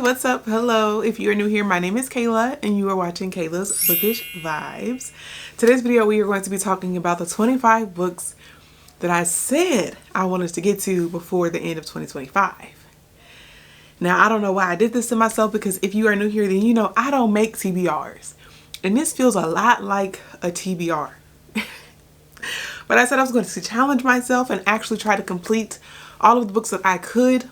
what's up? Hello. If you are new here, my name is Kayla and you are watching Kayla's Bookish Vibes. Today's video we are going to be talking about the 25 books that I said I wanted to get to before the end of 2025. Now, I don't know why I did this to myself, because if you are new here, then you know I don't make TBRs. And this feels a lot like a TBR. But I said I was going to challenge myself and actually try to complete all of the books that I could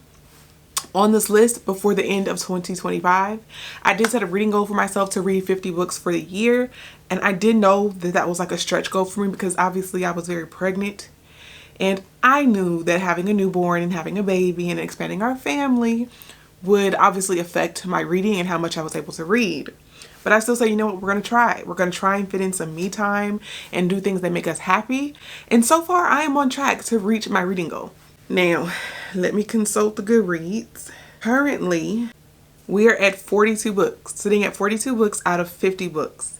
on this list before the end of 2025. I did set a reading goal for myself to read 50 books for the year. And I did know that that was like a stretch goal for me, because obviously I was very pregnant. And I knew that having a newborn and having a baby and expanding our family would obviously affect my reading and how much I was able to read. But I still say, you know what, we're going to try. We're going to try and fit in some me time and do things that make us happy. And so far, I am on track to reach my reading goal. Now, let me consult the Goodreads. Currently, we are at 42 books, sitting at 42 books out of 50 books.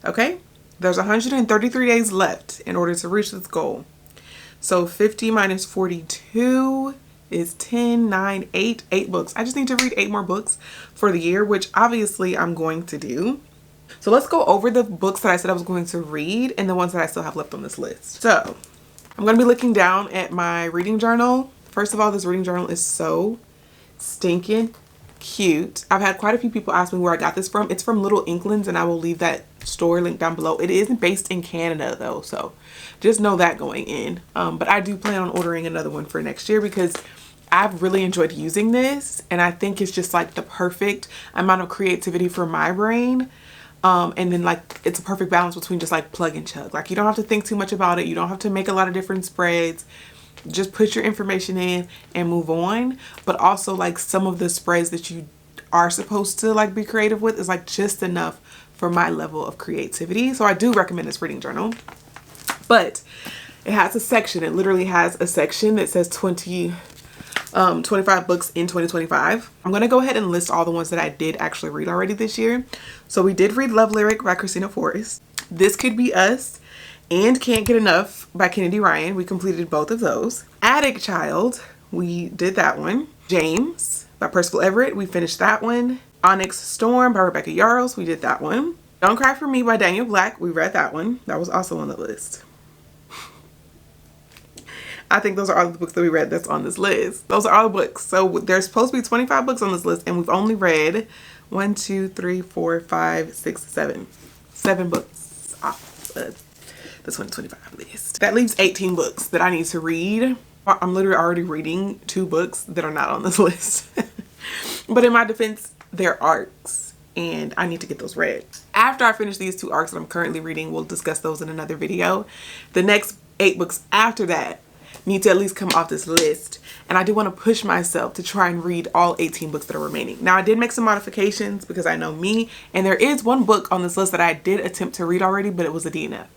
Okay? There's 133 days left in order to reach this goal. So 50 minus 42 is 10, 9, 8 books. I just need to read 8 more books for the year, which obviously I'm going to do. So let's go over the books that I said I was going to read and the ones that I still have left on this list. So I'm going to be looking down at my reading journal. First of all, this reading journal is so stinking cute. I've had quite a few people ask me where I got this from. It's from Little Inklings, and I will leave that store link down below. It is based in Canada though, so just know that going in. But I do plan on ordering another one for next year, because I've really enjoyed using this, and I think it's just like the perfect amount of creativity for my brain. And then like it's a perfect balance between just like plug and chug. Like you don't have to think too much about it. You don't have to make a lot of different spreads. Just put your information in and move on. But also like some of the spreads that you are supposed to like be creative with is like just enough for my level of creativity. So I do recommend this reading journal. But it has a section. It literally has a section that says 25 books in 2025. I'm going to go ahead and list all the ones that I did actually read already this year. So we did read Love Lyric by Christina Forrest. This Could Be Us and Can't Get Enough by Kennedy Ryan. We completed both of those. Attic Child, we did that one. James by Percival Everett, we finished that one. Onyx Storm by Rebecca Yarros, we did that one. Don't Cry For Me by Daniel Black, we read that one. That was also on the list. I think those are all the books that we read that's on this list. Those are all the books. So there's supposed to be 25 books on this list, and we've only read 1, 2, 3, 4, 5, 6, 7. 7 books off the 2025 list. That leaves 18 books that I need to read. I'm literally already reading 2 books that are not on this list. But in my defense, they're arcs, and I need to get those read. After I finish these 2 arcs that I'm currently reading, we'll discuss those in another video. The next 8 books after that need to at least come off this list, and I do want to push myself to try and read all 18 books that are remaining. Now I did make some modifications because I know me, and there is one book on this list that I did attempt to read already, but it was a DNF.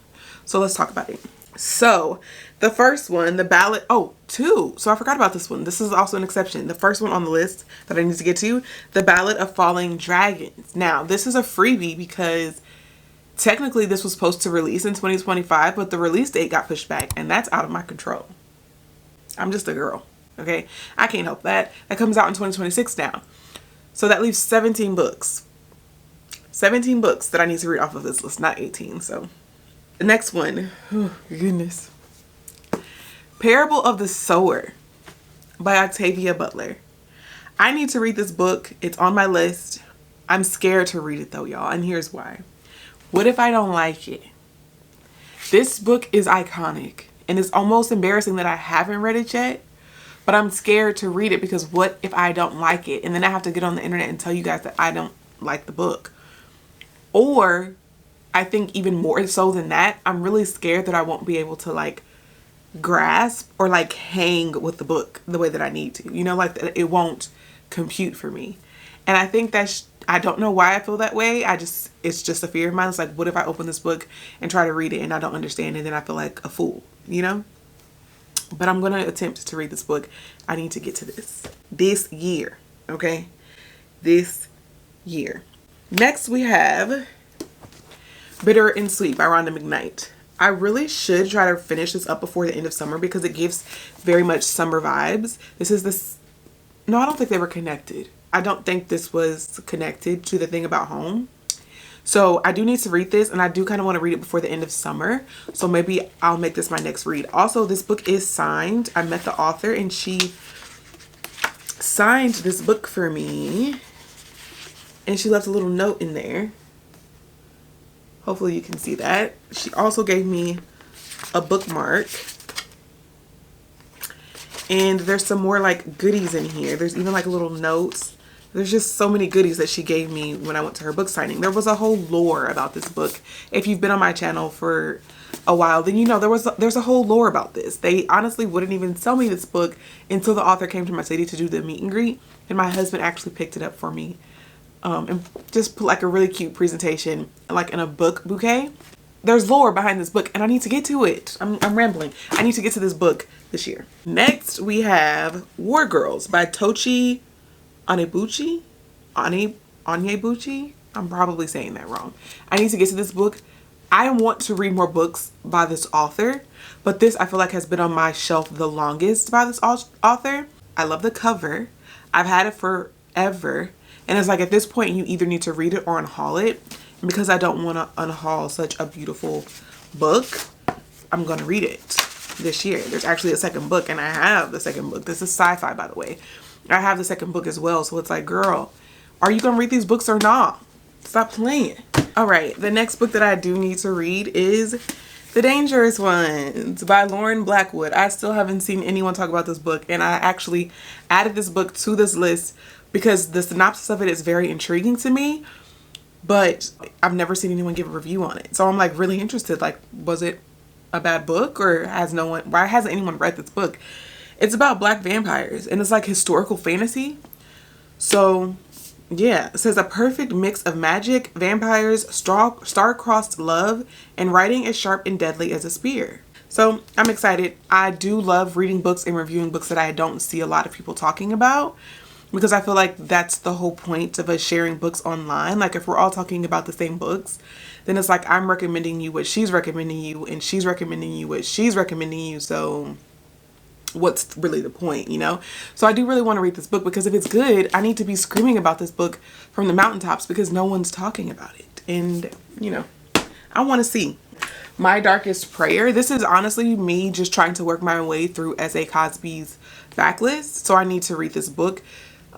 So let's talk about it. So the first one, the ballad, 2. So I forgot about this one. This is also an exception. The first one on the list that I need to get to, The Ballad of Falling Dragons. Now this is a freebie because technically this was supposed to release in 2025, but the release date got pushed back, and that's out of my control. I'm just a girl, okay? I can't help that. That comes out in 2026 now. So that leaves 17 books. 17 books that I need to read off of this list, not 18. So the next one, oh goodness. Parable of the Sower by Octavia Butler. I need to read this book. It's on my list. I'm scared to read it though, y'all, and here's why. What if I don't like it? This book is iconic. And it's almost embarrassing that I haven't read it yet, but I'm scared to read it, because what if I don't like it? And then I have to get on the internet and tell you guys that I don't like the book. Or I think even more so than that, I'm really scared that I won't be able to like grasp or like hang with the book the way that I need to. You know, like it won't compute for me. And I think that's, I don't know why I feel that way. It's just a fear of mine. It's like, what if I open this book and try to read it and I don't understand, and then I feel like a fool, you know? But I'm going to attempt to read this book. I need to get to this year, okay? This year. Next we have Bitter and Sweet by Rhonda McKnight. I really should try to finish this up before the end of summer, because it gives very much summer vibes. This is this, no, I don't think they were connected. I don't think this was connected to the thing about home. So I do need to read this, and I do kind of want to read it before the end of summer. So maybe I'll make this my next read. Also, this book is signed. I met the author and she signed this book for me. And she left a little note in there. Hopefully you can see that. She also gave me a bookmark. And there's some more like goodies in here. There's even like little notes. There's just so many goodies that she gave me when I went to her book signing. There was a whole lore about this book. If you've been on my channel for a while, then you know there's a whole lore about this. They honestly wouldn't even sell me this book until the author came to my city to do the meet and greet. And my husband actually picked it up for me. And just put like a really cute presentation, like in a book bouquet. There's lore behind this book and I need to get to it. I'm rambling. I need to get to this book this year. Next we have War Girls by Tochi Onyebuchi. Onyebuchi? I'm probably saying that wrong. I need to get to this book. I want to read more books by this author, but this I feel like has been on my shelf the longest by this author. I love the cover. I've had it forever. And it's like at this point you either need to read it or unhaul it. And because I don't want to unhaul such a beautiful book, I'm going to read it this year. There's actually a second book and I have the second book. This is sci-fi, by the way. I have the second book as well. So it's like, girl, are you going to read these books or not? Stop playing. All right. The next book that I do need to read is The Dangerous Ones by Lauren Blackwood. I still haven't seen anyone talk about this book. And I actually added this book to this list because the synopsis of it is very intriguing to me. But I've never seen anyone give a review on it. So I'm like really interested. Like, was it a bad book or why hasn't anyone read this book? It's about black vampires and it's like historical fantasy. So yeah, it says a perfect mix of magic, vampires, star-crossed love, and writing as sharp and deadly as a spear. So I'm excited. I do love reading books and reviewing books that I don't see a lot of people talking about, because I feel like that's the whole point of us sharing books online. Like if we're all talking about the same books, then it's like I'm recommending you what she's recommending you and she's recommending you what she's recommending you. So what's really the point, you know? So I do really want to read this book because if it's good, I need to be screaming about this book from the mountaintops because no one's talking about it. And, you know, I want to see. My Darkest Prayer. This is honestly me just trying to work my way through S.A. Cosby's backlist. So I need to read this book.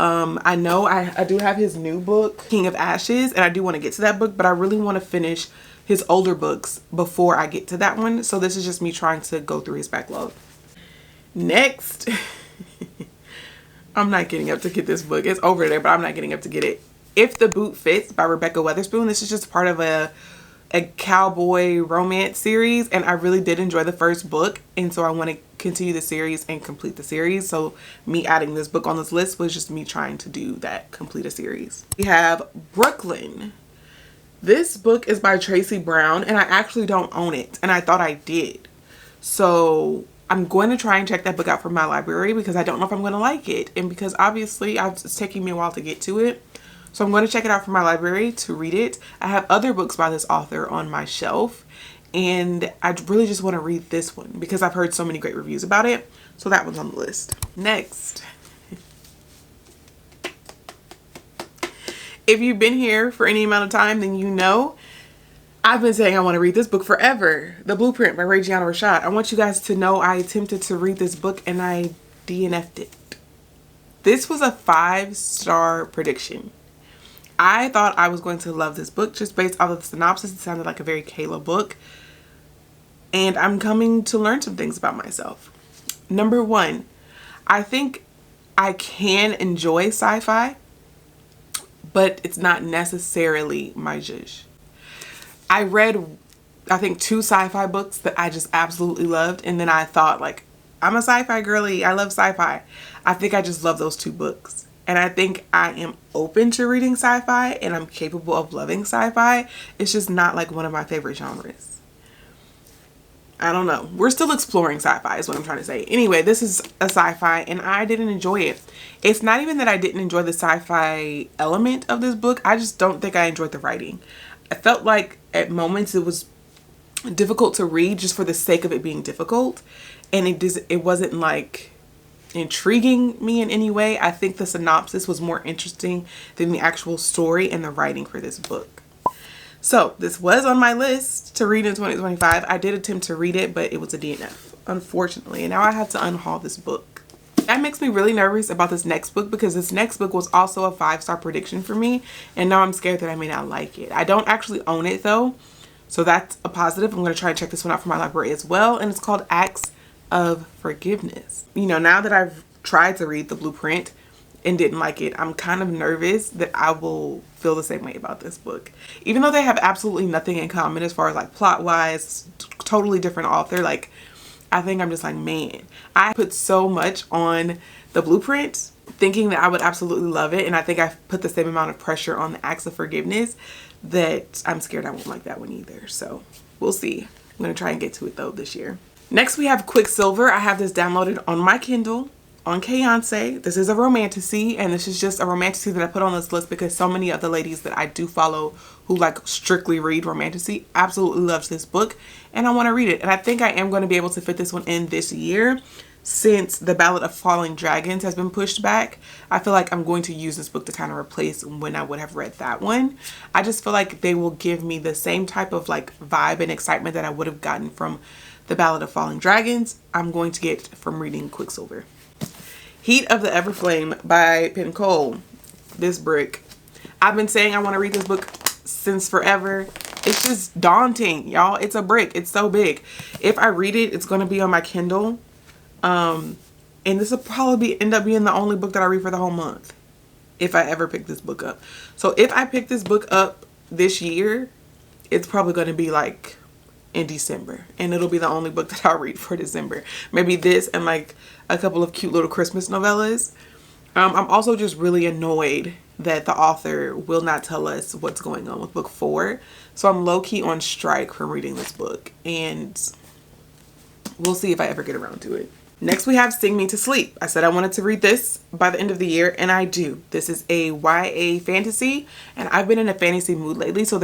I know I do have his new book, King of Ashes, and I do want to get to that book, but I really want to finish his older books before I get to that one. So this is just me trying to go through his backlog. Next, I'm not getting up to get this book. It's over there, but I'm not getting up to get it. If the Boot Fits by Rebecca Weatherspoon. This is just part of a cowboy romance series, and I really did enjoy the first book, and so I want to continue the series and complete the series. So me adding this book on this list was just me trying to do that, complete a series. We have Brooklyn. This book is by Tracy Brown, and I actually don't own it, and I thought I did. So I'm going to try and check that book out from my library because I don't know if I'm going to like it, and because obviously it's taking me a while to get to it. So I'm going to check it out from my library to read it. I have other books by this author on my shelf, and I really just want to read this one because I've heard so many great reviews about it. So that one's on the list. Next. If you've been here for any amount of time, then you know I've been saying I want to read this book forever. The Blueprint by Gianna Rashad. I want you guys to know I attempted to read this book and I DNF'd it. This was a 5-star prediction. I thought I was going to love this book just based off of the synopsis. It sounded like a very Kayla book. And I'm coming to learn some things about myself. Number one, I think I can enjoy sci-fi, but it's not necessarily my zhuzh. I read, I think, 2 sci-fi books that I just absolutely loved. And then I thought, like, I'm a sci-fi girly. I love sci-fi. I think I just love those 2 books. And I think I am open to reading sci-fi and I'm capable of loving sci-fi. It's just not like one of my favorite genres. I don't know. We're still exploring sci-fi is what I'm trying to say. Anyway, this is a sci-fi and I didn't enjoy it. It's not even that I didn't enjoy the sci-fi element of this book. I just don't think I enjoyed the writing. I felt like at moments it was difficult to read just for the sake of it being difficult. And it wasn't like intriguing me in any way. I think the synopsis was more interesting than the actual story and the writing for this book. So this was on my list to read in 2025. I did attempt to read it, but it was a DNF, unfortunately. And now I have to unhaul this book. That makes me really nervous about this next book because this next book was also a 5-star prediction for me. And now I'm scared that I may not like it. I don't actually own it though. So that's a positive. I'm going to try and check this one out for my library as well. And it's called Acts of Forgiveness. You know, now that I've tried to read the blueprint and didn't like it, I'm kind of nervous that I will feel the same way about this book. Even though they have absolutely nothing in common as far as like plot wise, totally different author, like I think I'm just like, man, I put so much on the blueprint thinking that I would absolutely love it. And I think I put the same amount of pressure on the Acts of Forgiveness that I'm scared I won't like that one either. So we'll see. I'm going to try and get to it though this year. Next we have Quicksilver. I have this downloaded on my Kindle on Kayonce. This is a romantasy, and this is just a romantasy that I put on this list because so many of the ladies that I do follow who like strictly read romantasy absolutely loves this book, and I want to read it. And I think I am going to be able to fit this one in this year since The Ballad of Falling Dragons has been pushed back. I feel like I'm going to use this book to kind of replace when I would have read that one. I just feel like they will give me the same type of like vibe and excitement that I would have gotten from The Ballad of Falling Dragons I'm going to get from reading Quicksilver. Heat of the Everflame by Penn Cole. This brick. I've been saying I want to read this book since forever. It's just daunting, y'all. It's a brick. It's so big. If I read it, it's going to be on my Kindle. And this will probably end up being the only book that I read for the whole month if I ever pick this book up. So if I pick this book up this year, it's probably going to be like in December, and it'll be the only book that I'll read for December. Maybe this and like a couple of cute little Christmas novellas. I'm also just really annoyed that the author will not tell us what's going on with book 4. So I'm low-key on strike from reading this book, and we'll see if I ever get around to it. Next we have Sing Me to Sleep. I said I wanted to read this by the end of the year, and I do. This is a YA fantasy, and I've been in a fantasy mood lately, so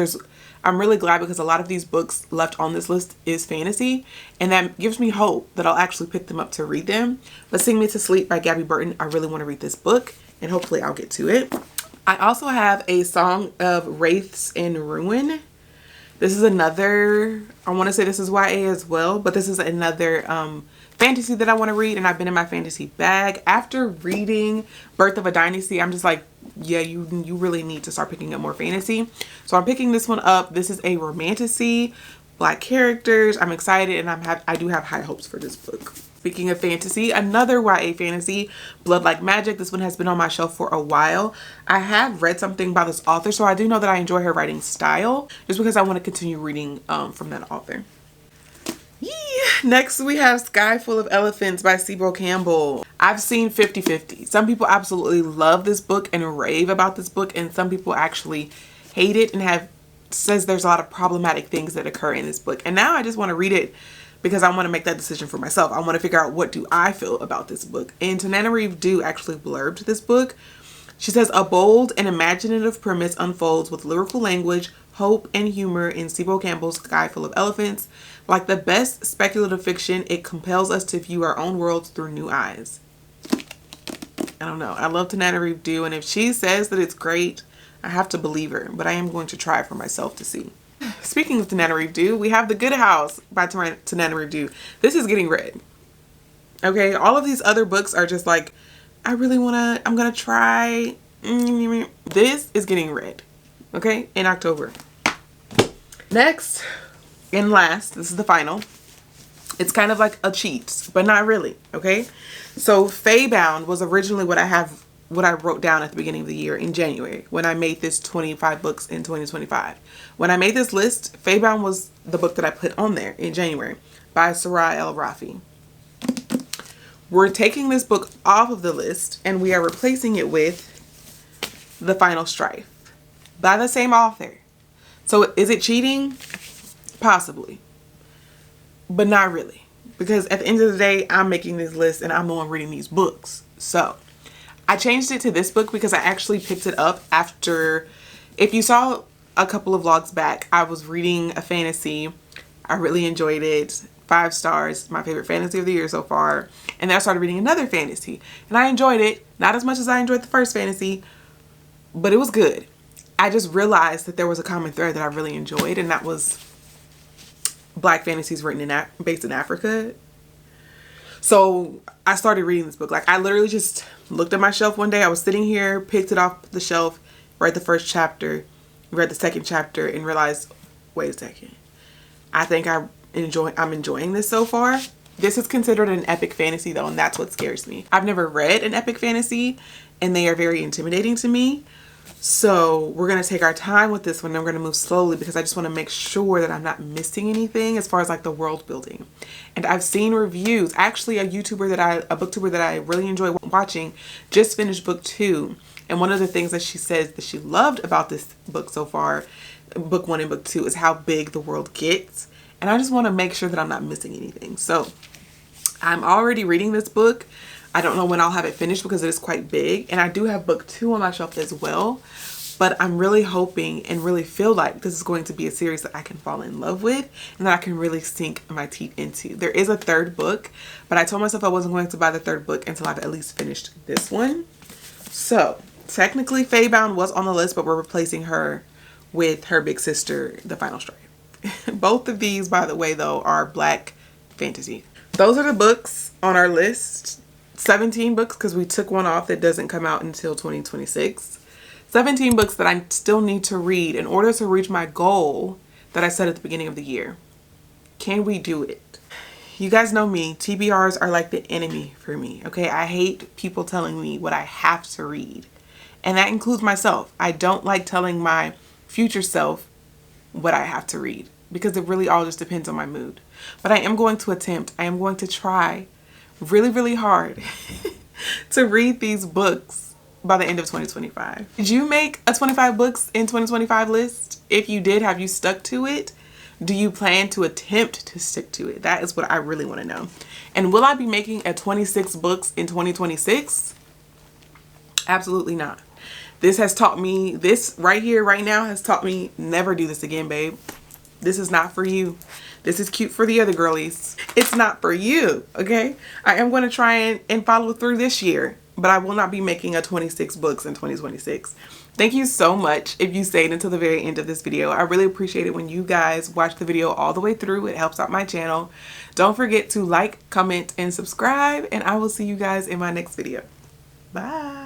I'm really glad because a lot of these books left on this list is fantasy, and that gives me hope that I'll actually pick them up to read them. But Sing Me to Sleep by Gabby Burton, I really want to read this book, and hopefully I'll get to it. I also have A Song of Wraiths in Ruin. This is another, I want to say this is YA as well, but this is another fantasy that I want to read, and I've been in my fantasy bag. After reading Birth of a Dynasty, I'm just like, yeah, you really need to start picking up more fantasy. So I'm picking this one up. This is a romantasy, black characters. I'm excited, and I do have high hopes for this book. Speaking of fantasy, another YA fantasy, Blood Like Magic. This one has been on my shelf for a while. I have read something by this author, so I do know that I enjoy her writing style, just because I want to continue reading from that author. Next we have Sky Full of Elephants by Cibro Campbell. I've seen 50-50. Some people absolutely love this book and rave about this book, and some people actually hate it and says there's a lot of problematic things that occur in this book. And now I just want to read it because I want to make that decision for myself. I want to figure out what do I feel about this book. And Tananarive Due actually blurbed this book. She says, a bold and imaginative premise unfolds with lyrical language, hope, and humor in Cibro Campbell's Sky Full of Elephants. Like the best speculative fiction, it compels us to view our own worlds through new eyes. I don't know. I love Tananarive Due, and if she says that it's great, I have to believe her, but I am going to try it for myself to see. Speaking of Tananarive Due, we have The Good House by Tananarive Due. This is getting read. Okay, all of these other books are just like, I'm gonna try. This is getting read, okay, in October. Next and last, this is the final. It's kind of like a cheat, but not really, okay? So Faybound was originally what I wrote down at the beginning of the year in January when I made this 25 books in 2025. When I made this list, Faybound was the book that I put on there in January by Sarai El Rafi. We're taking this book off of the list and we are replacing it with The Final Strife by the same author. So is it cheating? Possibly, but not really, because at the end of the day, I'm making this list and I'm the one reading these books. So I changed it to this book because I actually picked it up after, if you saw a couple of vlogs back, I was reading a fantasy. I really enjoyed it. 5 stars, my favorite fantasy of the year so far. And then I started reading another fantasy and I enjoyed it. Not as much as I enjoyed the first fantasy, but it was good. I just realized that there was a common thread that I really enjoyed, and that was Black fantasies written based in Africa. So I started reading this book. Like, I literally just looked at my shelf one day. I was sitting here, picked it off the shelf, read the first chapter, read the second chapter, and realized, wait a second. I think I'm enjoying this so far. This is considered an epic fantasy though, and that's what scares me. I've never read an epic fantasy, and they are very intimidating to me. So we're going to take our time with this one, and we're going to move slowly because I just want to make sure that I'm not missing anything as far as like the world building. And I've seen reviews. Actually, a booktuber that I really enjoy watching just finished book 2. And one of the things that she says that she loved about this book so far, book 1 and book 2, is how big the world gets. And I just want to make sure that I'm not missing anything. So I'm already reading this book. I don't know when I'll have it finished because it is quite big. And I do have book 2 on my shelf as well. But I'm really hoping and really feel like this is going to be a series that I can fall in love with and that I can really sink my teeth into. There is a 3rd book, but I told myself I wasn't going to buy the 3rd book until I've at least finished this one. So technically Faybound was on the list, but we're replacing her with her big sister, The Final Stripe. Both of these, by the way, though, are Black fantasy. Those are the books on our list. 17 books because we took one off that doesn't come out until 2026. 17 books that I still need to read in order to reach my goal that I set at the beginning of the year. Can we do it? You guys know me. TBRs are like the enemy for me, okay? I hate people telling me what I have to read. And that includes myself. I don't like telling my future self what I have to read because it really all just depends on my mood. But I am going to attempt. I am going to try really, really hard to read these books by the end of 2025. Did you make a 25 books in 2025 list? If you did, have you stuck to it? Do you plan to attempt to stick to it? That is what I really want to know. And will I be making a 26 books in 2026? Absolutely not. This has taught me, this right here, right now has taught me never do this again, babe. This is not for you. This is cute for the other girlies. It's not for you, okay? I am going to try and follow through this year, but I will not be making a 26 books in 2026. Thank you so much if you stayed until the very end of this video. I really appreciate it when you guys watch the video all the way through. It helps out my channel. Don't forget to like, comment, and subscribe, and I will see you guys in my next video. Bye.